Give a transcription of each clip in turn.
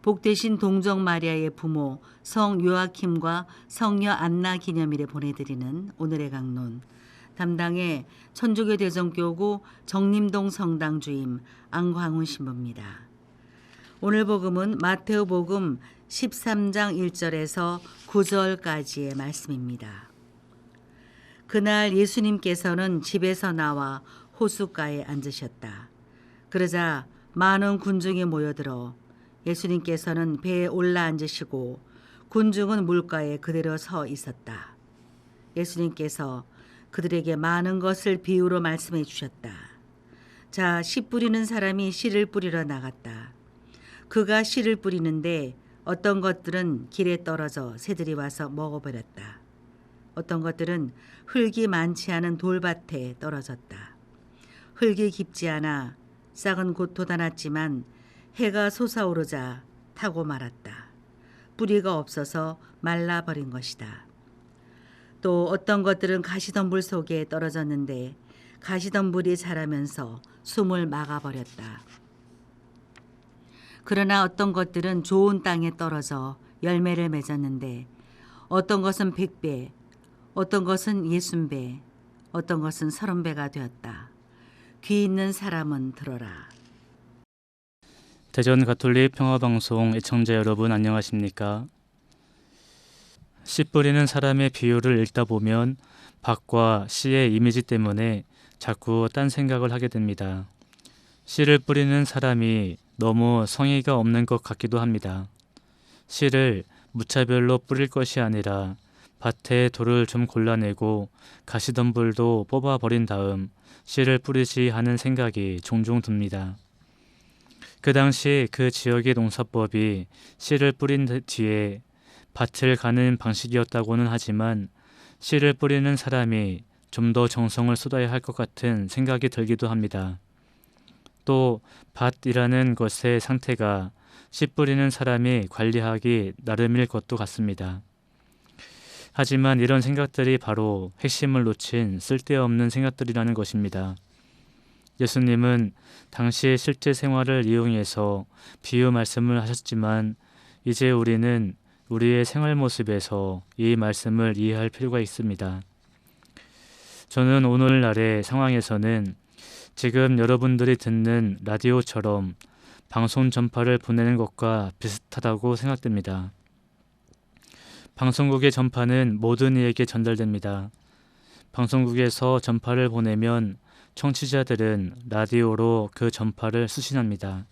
복되신 동정 마리아의 부모 성 요아킴과 성녀 안나 기념일에 보내드리는 오늘의 강론. 담당의 천주교 대전교구 정림동 성당 주임 안광훈 신부입니다. 오늘 복음은 마테오 복음 13장 1절에서 9절까지의 말씀입니다. 그날 예수님께서는 집에서 나와 호숫가에 앉으셨다. 그러자 많은 군중이 모여들어 예수님께서는 배에 올라앉으시고 군중은 물가에 그대로 서 있었다. 예수님께서 그들에게 많은 것을 비유로 말씀해 주셨다. 자, 씨 뿌리는 사람이 씨를 뿌리러 나갔다. 그가 씨를 뿌리는데 어떤 것들은 길에 떨어져 새들이 와서 먹어버렸다. 어떤 것들은 흙이 많지 않은 돌밭에 떨어졌다. 흙이 깊지 않아 싹은 곧 돋아났지만 해가 솟아오르자 타고 말았다. 뿌리가 없어서 말라버린 것이다. 또 어떤 것들은 가시덤불 속에 떨어졌는데 가시덤불이 자라면서 숨을 막아버렸다. 그러나 어떤 것들은 좋은 땅에 떨어져 열매를 맺었는데 어떤 것은 100배, 어떤 것은 60배, 어떤 것은 30배가 되었다. 귀 있는 사람은 들어라. 대전 가톨릭 평화방송 애청자 여러분 안녕하십니까? 씨 뿌리는 사람의 비유를 읽다 보면 밭과 씨의 이미지 때문에 자꾸 딴 생각을 하게 됩니다. 씨를 뿌리는 사람이 너무 성의가 없는 것 같기도 합니다. 씨를 무차별로 뿌릴 것이 아니라 밭에 돌을 좀 골라내고 가시덤불도 뽑아버린 다음 씨를 뿌리지 하는 생각이 종종 듭니다. 그 당시 그 지역의 농사법이 씨를 뿌린 뒤에 밭을 가는 방식이었다고는 하지만 씨를 뿌리는 사람이 좀 더 정성을 쏟아야 할 것 같은 생각이 들기도 합니다. 또 밭이라는 것의 상태가 씨 뿌리는 사람이 관리하기 나름일 것도 같습니다. 하지만 이런 생각들이 바로 핵심을 놓친 쓸데없는 생각들이라는 것입니다. 예수님은 당시의 실제 생활을 이용해서 비유 말씀을 하셨지만 이제 우리는 우리의 생활 모습에서 이 말씀을 이해할 필요가 있습니다. 저는 오늘날의 상황에서는 지금 여러분들이 듣는 라디오처럼 방송 전파를 보내는 것과 비슷하다고 생각됩니다. 방송국의 전파는 모든 이에게 전달됩니다. 방송국에서 전파를 보내면 청취자들은 라디오로 그 전파를 수신합니다.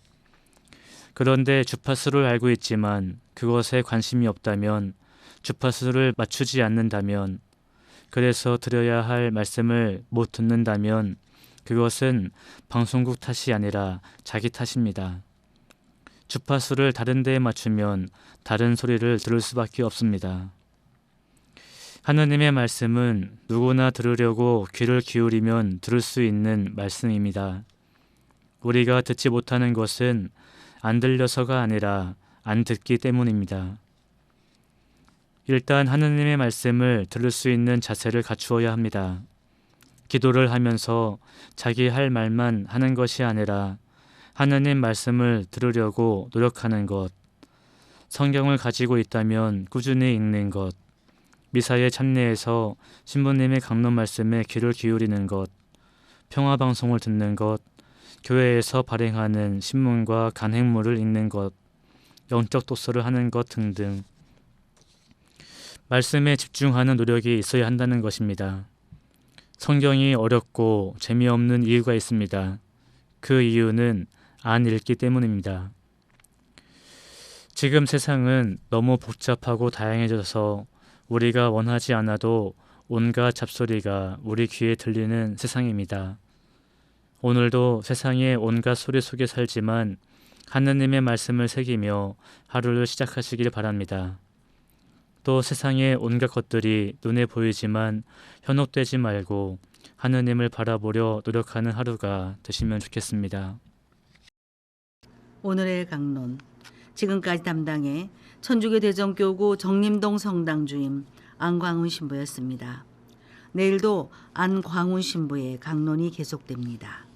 그런데 주파수를 알고 있지만 그것에 관심이 없다면, 주파수를 맞추지 않는다면, 그래서 들어야 할 말씀을 못 듣는다면 그것은 방송국 탓이 아니라 자기 탓입니다. 주파수를 다른 데에 맞추면 다른 소리를 들을 수밖에 없습니다. 하느님의 말씀은 누구나 들으려고 귀를 기울이면 들을 수 있는 말씀입니다. 우리가 듣지 못하는 것은 안 들려서가 아니라 안 듣기 때문입니다. 일단 하느님의 말씀을 들을 수 있는 자세를 갖추어야 합니다. 기도를 하면서 자기 할 말만 하는 것이 아니라 하느님 말씀을 들으려고 노력하는 것, 성경을 가지고 있다면 꾸준히 읽는 것, 미사의 찬례에서 신부님의 강론 말씀에 귀를 기울이는 것, 평화방송을 듣는 것, 교회에서 발행하는 신문과 간행물을 읽는 것, 영적 독서를 하는 것 등등 말씀에 집중하는 노력이 있어야 한다는 것입니다. 성경이 어렵고 재미없는 이유가 있습니다. 그 이유는 안 읽기 때문입니다. 지금 세상은 너무 복잡하고 다양해져서 우리가 원하지 않아도 온갖 잡소리가 우리 귀에 들리는 세상입니다. 오늘도 세상의 온갖 소리 속에 살지만 하느님의 말씀을 새기며 하루를 시작하시길 바랍니다. 또 세상의 온갖 것들이 눈에 보이지만 현혹되지 말고 하느님을 바라보려 노력하는 하루가 되시면 좋겠습니다. 오늘의 강론. 지금까지 담당의 천주교 대전교구 정림동 성당 주임 안광훈 신부였습니다. 내일도 안광훈 신부의 강론이 계속됩니다.